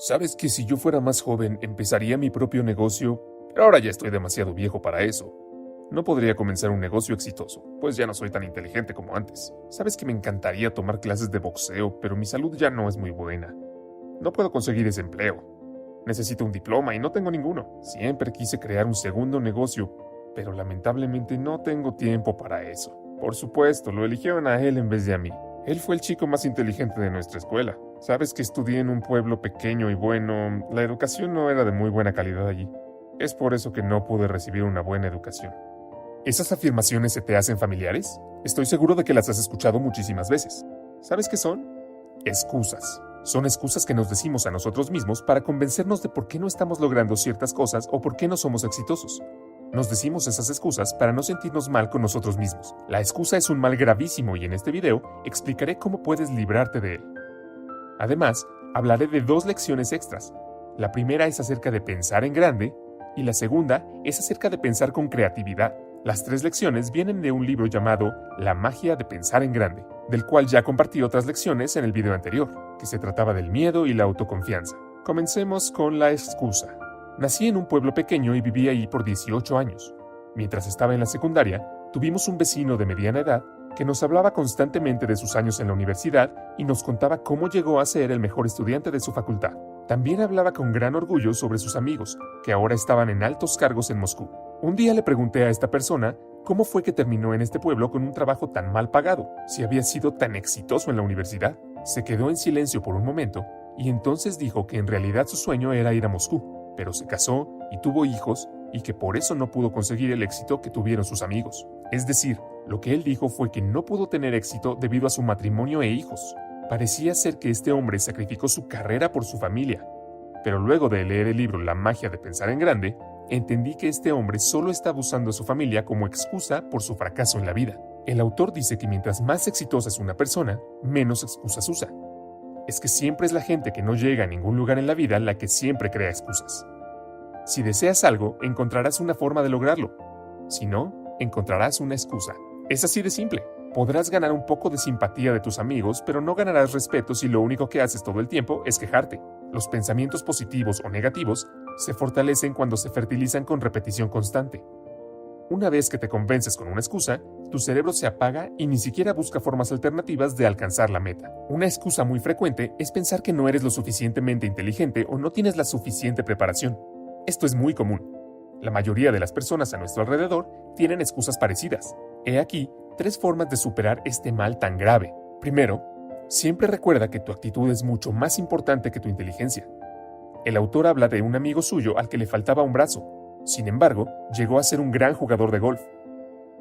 Sabes que si yo fuera más joven empezaría mi propio negocio, pero ahora ya estoy demasiado viejo para eso. No podría comenzar un negocio exitoso, pues ya no soy tan inteligente como antes. Sabes que me encantaría tomar clases de boxeo, pero mi salud ya no es muy buena. No puedo conseguir ese empleo. Necesito un diploma y no tengo ninguno. Siempre quise crear un segundo negocio, pero lamentablemente no tengo tiempo para eso. Por supuesto, lo eligieron a él en vez de a mí. Él fue el chico más inteligente de nuestra escuela. Sabes que estudié en un pueblo pequeño y bueno, la educación no era de muy buena calidad allí. Es por eso que no pude recibir una buena educación. ¿Esas afirmaciones se te hacen familiares? Estoy seguro de que las has escuchado muchísimas veces. ¿Sabes qué son? Excusas. Son excusas que nos decimos a nosotros mismos para convencernos de por qué no estamos logrando ciertas cosas o por qué no somos exitosos. Nos decimos esas excusas para no sentirnos mal con nosotros mismos. La excusa es un mal gravísimo y en este video explicaré cómo puedes librarte de él. Además, hablaré de 2 lecciones extras. La primera es acerca de pensar en grande y la segunda es acerca de pensar con creatividad. Las 3 lecciones vienen de un libro llamado La magia de pensar en grande, del cual ya compartí otras lecciones en el video anterior, que se trataba del miedo y la autoconfianza. Comencemos con la excusa. Nací en un pueblo pequeño y viví ahí por 18 años. Mientras estaba en la secundaria, tuvimos un vecino de mediana edad que nos hablaba constantemente de sus años en la universidad y nos contaba cómo llegó a ser el mejor estudiante de su facultad. También hablaba con gran orgullo sobre sus amigos, que ahora estaban en altos cargos en Moscú. Un día le pregunté a esta persona cómo fue que terminó en este pueblo con un trabajo tan mal pagado, si había sido tan exitoso en la universidad. Se quedó en silencio por un momento y entonces dijo que en realidad su sueño era ir a Moscú, pero se casó y tuvo hijos y que por eso no pudo conseguir el éxito que tuvieron sus amigos. Es decir, lo que él dijo fue que no pudo tener éxito debido a su matrimonio e hijos. Parecía ser que este hombre sacrificó su carrera por su familia. Pero luego de leer el libro La magia de pensar en grande, entendí que este hombre solo estaba usando a su familia como excusa por su fracaso en la vida. El autor dice que mientras más exitosa es una persona, menos excusas usa. Es que siempre es la gente que no llega a ningún lugar en la vida la que siempre crea excusas. Si deseas algo, encontrarás una forma de lograrlo. Si no, encontrarás una excusa. Es así de simple. Podrás ganar un poco de simpatía de tus amigos, pero no ganarás respeto si lo único que haces todo el tiempo es quejarte. Los pensamientos positivos o negativos se fortalecen cuando se fertilizan con repetición constante. Una vez que te convences con una excusa, tu cerebro se apaga y ni siquiera busca formas alternativas de alcanzar la meta. Una excusa muy frecuente es pensar que no eres lo suficientemente inteligente o no tienes la suficiente preparación. Esto es muy común. La mayoría de las personas a nuestro alrededor tienen excusas parecidas. He aquí 3 formas de superar este mal tan grave. Primero, siempre recuerda que tu actitud es mucho más importante que tu inteligencia. El autor habla de un amigo suyo al que le faltaba un brazo. Sin embargo, llegó a ser un gran jugador de golf.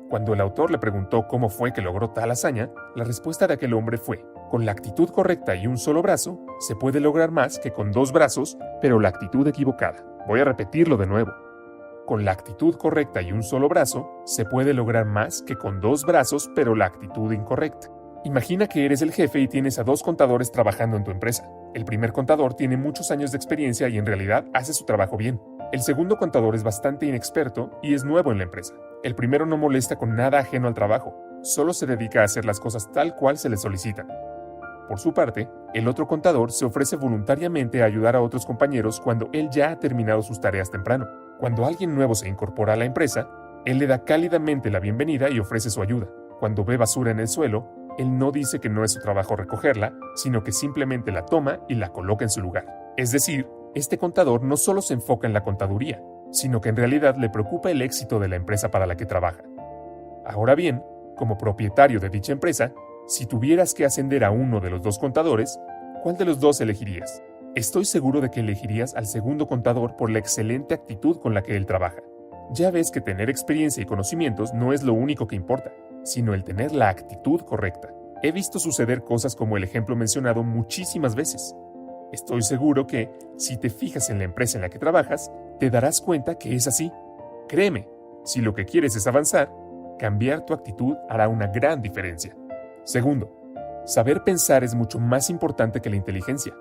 Cuando el autor le preguntó cómo fue que logró tal hazaña, la respuesta de aquel hombre fue: con la actitud correcta y un solo brazo, se puede lograr más que con 2 brazos, pero la actitud equivocada. Voy a repetirlo de nuevo. Con la actitud correcta y un solo brazo, se puede lograr más que con 2 brazos, pero la actitud incorrecta. Imagina que eres el jefe y tienes a 2 contadores trabajando en tu empresa. El primer contador tiene muchos años de experiencia y en realidad hace su trabajo bien. El segundo contador es bastante inexperto y es nuevo en la empresa. El primero no molesta con nada ajeno al trabajo, solo se dedica a hacer las cosas tal cual se le solicitan. Por su parte, el otro contador se ofrece voluntariamente a ayudar a otros compañeros cuando él ya ha terminado sus tareas temprano. Cuando alguien nuevo se incorpora a la empresa, él le da cálidamente la bienvenida y ofrece su ayuda. Cuando ve basura en el suelo, él no dice que no es su trabajo recogerla, sino que simplemente la toma y la coloca en su lugar. Es decir, este contador no solo se enfoca en la contaduría, sino que en realidad le preocupa el éxito de la empresa para la que trabaja. Ahora bien, como propietario de dicha empresa, si tuvieras que ascender a uno de los 2 contadores, ¿cuál de los 2 elegirías? Estoy seguro de que elegirías al segundo contador por la excelente actitud con la que él trabaja. Ya ves que tener experiencia y conocimientos no es lo único que importa, sino el tener la actitud correcta. He visto suceder cosas como el ejemplo mencionado muchísimas veces. Estoy seguro que, si te fijas en la empresa en la que trabajas, te darás cuenta que es así. Créeme, si lo que quieres es avanzar, cambiar tu actitud hará una gran diferencia. Segundo, saber pensar es mucho más importante que la inteligencia.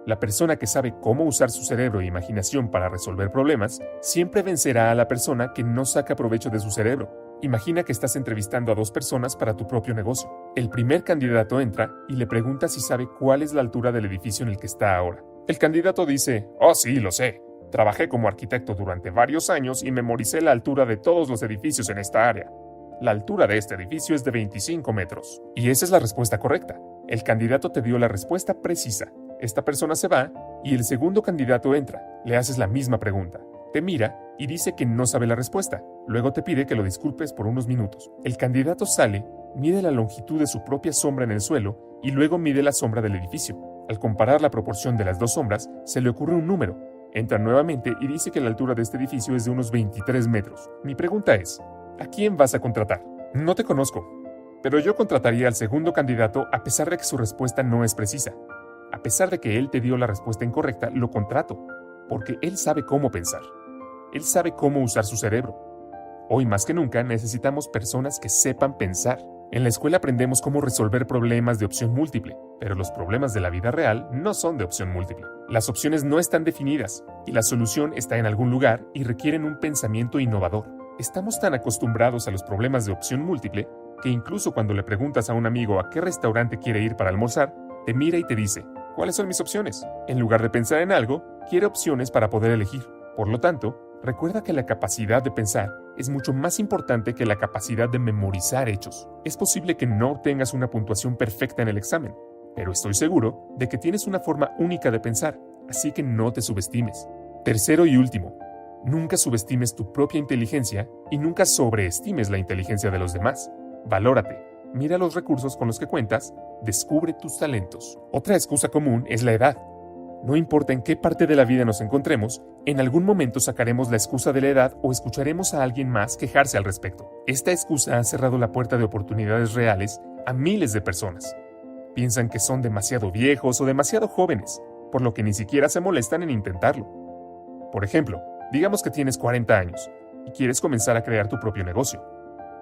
La persona que sabe cómo usar su cerebro e imaginación para resolver problemas, siempre vencerá a la persona que no saca provecho de su cerebro. Imagina que estás entrevistando a 2 personas para tu propio negocio. El primer candidato entra y le pregunta si sabe cuál es la altura del edificio en el que está ahora. El candidato dice, oh sí, lo sé. Trabajé como arquitecto durante varios años y memoricé la altura de todos los edificios en esta área. La altura de este edificio es de 25 metros. Y esa es la respuesta correcta. El candidato te dio la respuesta precisa. Esta persona se va y el segundo candidato entra. Le haces la misma pregunta. Te mira y dice que no sabe la respuesta. Luego te pide que lo disculpes por unos minutos. El candidato sale, mide la longitud de su propia sombra en el suelo y luego mide la sombra del edificio. Al comparar la proporción de las dos sombras, se le ocurre un número. Entra nuevamente y dice que la altura de este edificio es de unos 23 metros. Mi pregunta es, ¿a quién vas a contratar? No te conozco, pero yo contrataría al segundo candidato a pesar de que su respuesta no es precisa. A pesar de que él te dio la respuesta incorrecta, lo contrato, porque él sabe cómo pensar. Él sabe cómo usar su cerebro. Hoy más que nunca necesitamos personas que sepan pensar. En la escuela aprendemos cómo resolver problemas de opción múltiple, pero los problemas de la vida real no son de opción múltiple. Las opciones no están definidas, y la solución está en algún lugar y requieren un pensamiento innovador. Estamos tan acostumbrados a los problemas de opción múltiple que incluso cuando le preguntas a un amigo a qué restaurante quiere ir para almorzar, te mira y te dice, ¿cuáles son mis opciones? En lugar de pensar en algo, quiere opciones para poder elegir. Por lo tanto, recuerda que la capacidad de pensar es mucho más importante que la capacidad de memorizar hechos. Es posible que no obtengas una puntuación perfecta en el examen, pero estoy seguro de que tienes una forma única de pensar, así que no te subestimes. Tercero y último, nunca subestimes tu propia inteligencia y nunca sobreestimes la inteligencia de los demás. Valórate, mira los recursos con los que cuentas, descubre tus talentos. Otra excusa común es la edad. No importa en qué parte de la vida nos encontremos, en algún momento sacaremos la excusa de la edad o escucharemos a alguien más quejarse al respecto. Esta excusa ha cerrado la puerta de oportunidades reales a miles de personas. Piensan que son demasiado viejos o demasiado jóvenes, por lo que ni siquiera se molestan en intentarlo. Por ejemplo, digamos que tienes 40 años y quieres comenzar a crear tu propio negocio,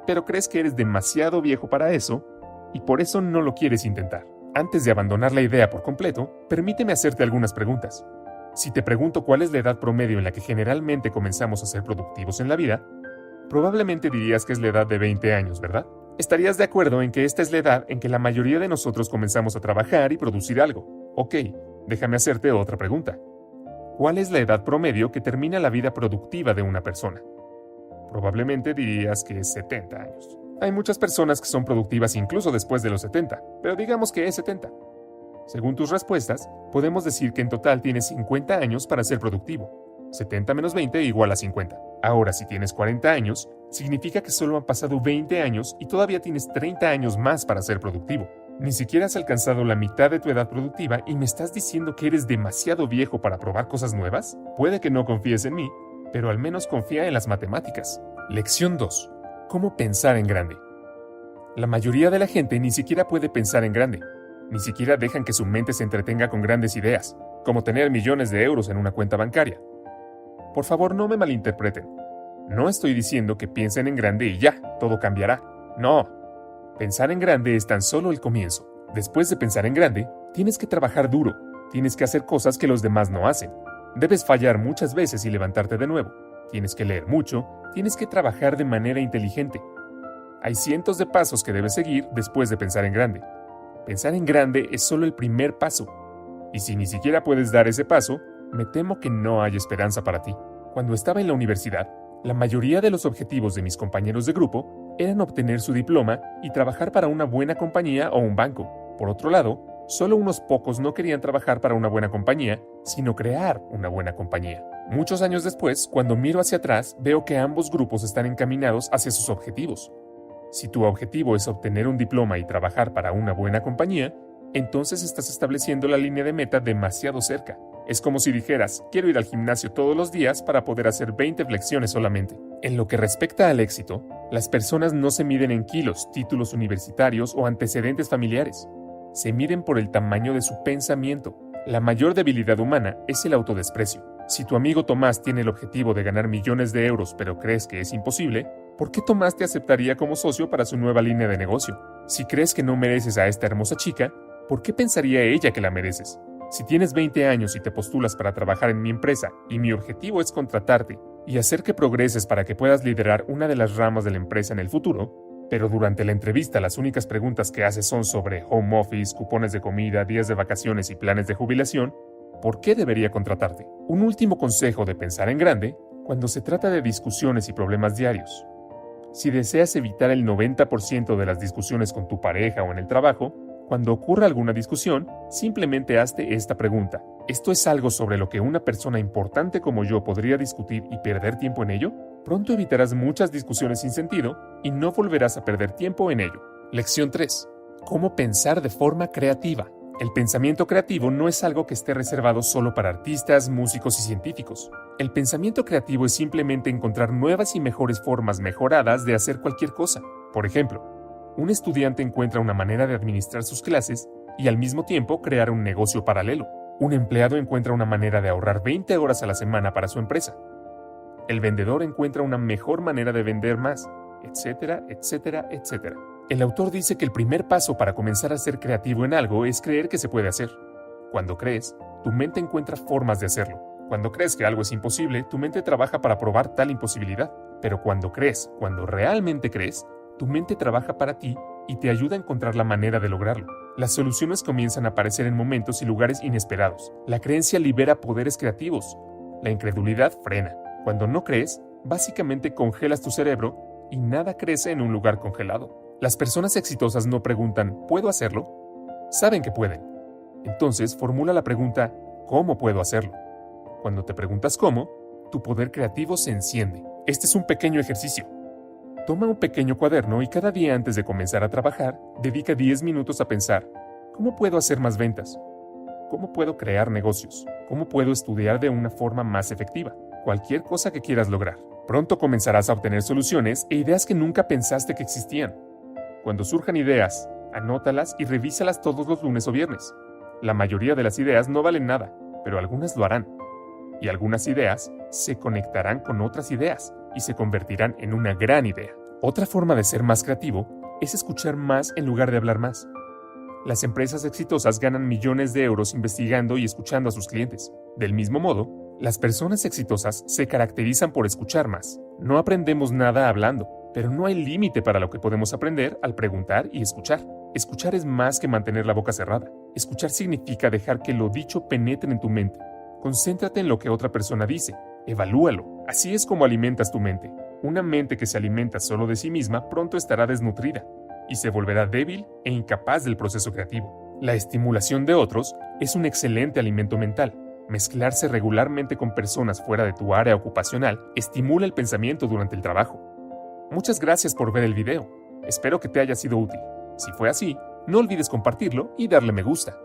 pero crees que eres demasiado viejo para eso y por eso no lo quieres intentar. Antes de abandonar la idea por completo, permíteme hacerte algunas preguntas. Si te pregunto cuál es la edad promedio en la que generalmente comenzamos a ser productivos en la vida, probablemente dirías que es la edad de 20 años, ¿verdad? Estarías de acuerdo en que esta es la edad en que la mayoría de nosotros comenzamos a trabajar y producir algo. Ok, déjame hacerte otra pregunta. ¿Cuál es la edad promedio que termina la vida productiva de una persona? Probablemente dirías que es 70 años. Hay muchas personas que son productivas incluso después de los 70, pero digamos que es 70. Según tus respuestas, podemos decir que en total tienes 50 años para ser productivo. 70 menos 20 igual a 50. Ahora, si tienes 40 años, significa que solo han pasado 20 años y todavía tienes 30 años más para ser productivo. Ni siquiera has alcanzado la mitad de tu edad productiva y me estás diciendo que eres demasiado viejo para probar cosas nuevas. Puede que no confíes en mí, pero al menos confía en las matemáticas. Lección 2. ¿Cómo pensar en grande? La mayoría de la gente ni siquiera puede pensar en grande. Ni siquiera dejan que su mente se entretenga con grandes ideas, como tener millones de euros en una cuenta bancaria. Por favor, no me malinterpreten. No estoy diciendo que piensen en grande y ya, todo cambiará. No. Pensar en grande es tan solo el comienzo. Después de pensar en grande, tienes que trabajar duro. Tienes que hacer cosas que los demás no hacen. Debes fallar muchas veces y levantarte de nuevo. Tienes que leer mucho. Tienes que trabajar de manera inteligente. Hay cientos de pasos que debes seguir después de pensar en grande. Pensar en grande es solo el primer paso. Y si ni siquiera puedes dar ese paso, me temo que no hay esperanza para ti. Cuando estaba en la universidad, la mayoría de los objetivos de mis compañeros de grupo eran obtener su diploma y trabajar para una buena compañía o un banco. Por otro lado, solo unos pocos no querían trabajar para una buena compañía, sino crear una buena compañía. Muchos años después, cuando miro hacia atrás, veo que ambos grupos están encaminados hacia sus objetivos. Si tu objetivo es obtener un diploma y trabajar para una buena compañía, entonces estás estableciendo la línea de meta demasiado cerca. Es como si dijeras, quiero ir al gimnasio todos los días para poder hacer 20 flexiones solamente. En lo que respecta al éxito, las personas no se miden en kilos, títulos universitarios o antecedentes familiares. Se miden por el tamaño de su pensamiento. La mayor debilidad humana es el autodesprecio. Si tu amigo Tomás tiene el objetivo de ganar millones de euros pero crees que es imposible, ¿por qué Tomás te aceptaría como socio para su nueva línea de negocio? Si crees que no mereces a esta hermosa chica, ¿por qué pensaría ella que la mereces? Si tienes 20 años y te postulas para trabajar en mi empresa y mi objetivo es contratarte y hacer que progreses para que puedas liderar una de las ramas de la empresa en el futuro, pero durante la entrevista las únicas preguntas que haces son sobre home office, cupones de comida, días de vacaciones y planes de jubilación, ¿Por qué debería contratarte? Un último consejo de pensar en grande cuando se trata de discusiones y problemas diarios. Si deseas evitar el 90% de las discusiones con tu pareja o en el trabajo, cuando ocurra alguna discusión, simplemente hazte esta pregunta. ¿Esto es algo sobre lo que una persona importante como yo podría discutir y perder tiempo en ello? Pronto evitarás muchas discusiones sin sentido y no volverás a perder tiempo en ello. Lección 3. ¿Cómo pensar de forma creativa? El pensamiento creativo no es algo que esté reservado solo para artistas, músicos y científicos. El pensamiento creativo es simplemente encontrar nuevas y mejores formas mejoradas de hacer cualquier cosa. Por ejemplo, un estudiante encuentra una manera de administrar sus clases y al mismo tiempo crear un negocio paralelo. Un empleado encuentra una manera de ahorrar 20 horas a la semana para su empresa. El vendedor encuentra una mejor manera de vender más, etcétera, etcétera, etcétera. El autor dice que el primer paso para comenzar a ser creativo en algo es creer que se puede hacer. Cuando crees, tu mente encuentra formas de hacerlo. Cuando crees que algo es imposible, tu mente trabaja para probar tal imposibilidad. Pero cuando realmente crees, tu mente trabaja para ti y te ayuda a encontrar la manera de lograrlo. Las soluciones comienzan a aparecer en momentos y lugares inesperados. La creencia libera poderes creativos. La incredulidad frena. Cuando no crees, básicamente congelas tu cerebro y nada crece en un lugar congelado. Las personas exitosas no preguntan ¿puedo hacerlo? Saben que pueden. Entonces formula la pregunta ¿cómo puedo hacerlo? Cuando te preguntas cómo, tu poder creativo se enciende. Este es un pequeño ejercicio. Toma un pequeño cuaderno y cada día antes de comenzar a trabajar, dedica 10 minutos a pensar ¿cómo puedo hacer más ventas? ¿Cómo puedo crear negocios? ¿Cómo puedo estudiar de una forma más efectiva? Cualquier cosa que quieras lograr. Pronto comenzarás a obtener soluciones e ideas que nunca pensaste que existían. Cuando surjan ideas, anótalas y revísalas todos los lunes o viernes. La mayoría de las ideas no valen nada, pero algunas lo harán. Y algunas ideas se conectarán con otras ideas y se convertirán en una gran idea. Otra forma de ser más creativo es escuchar más en lugar de hablar más. Las empresas exitosas ganan millones de euros investigando y escuchando a sus clientes. Del mismo modo, las personas exitosas se caracterizan por escuchar más. No aprendemos nada hablando, pero no hay límite para lo que podemos aprender al preguntar y escuchar. Escuchar es más que mantener la boca cerrada. Escuchar significa dejar que lo dicho penetre en tu mente. Concéntrate en lo que otra persona dice. Evalúalo. Así es como alimentas tu mente. Una mente que se alimenta solo de sí misma pronto estará desnutrida y se volverá débil e incapaz del proceso creativo. La estimulación de otros es un excelente alimento mental. Mezclarse regularmente con personas fuera de tu área ocupacional estimula el pensamiento durante el trabajo. Muchas gracias por ver el video. Espero que te haya sido útil. Si fue así, no olvides compartirlo y darle me gusta.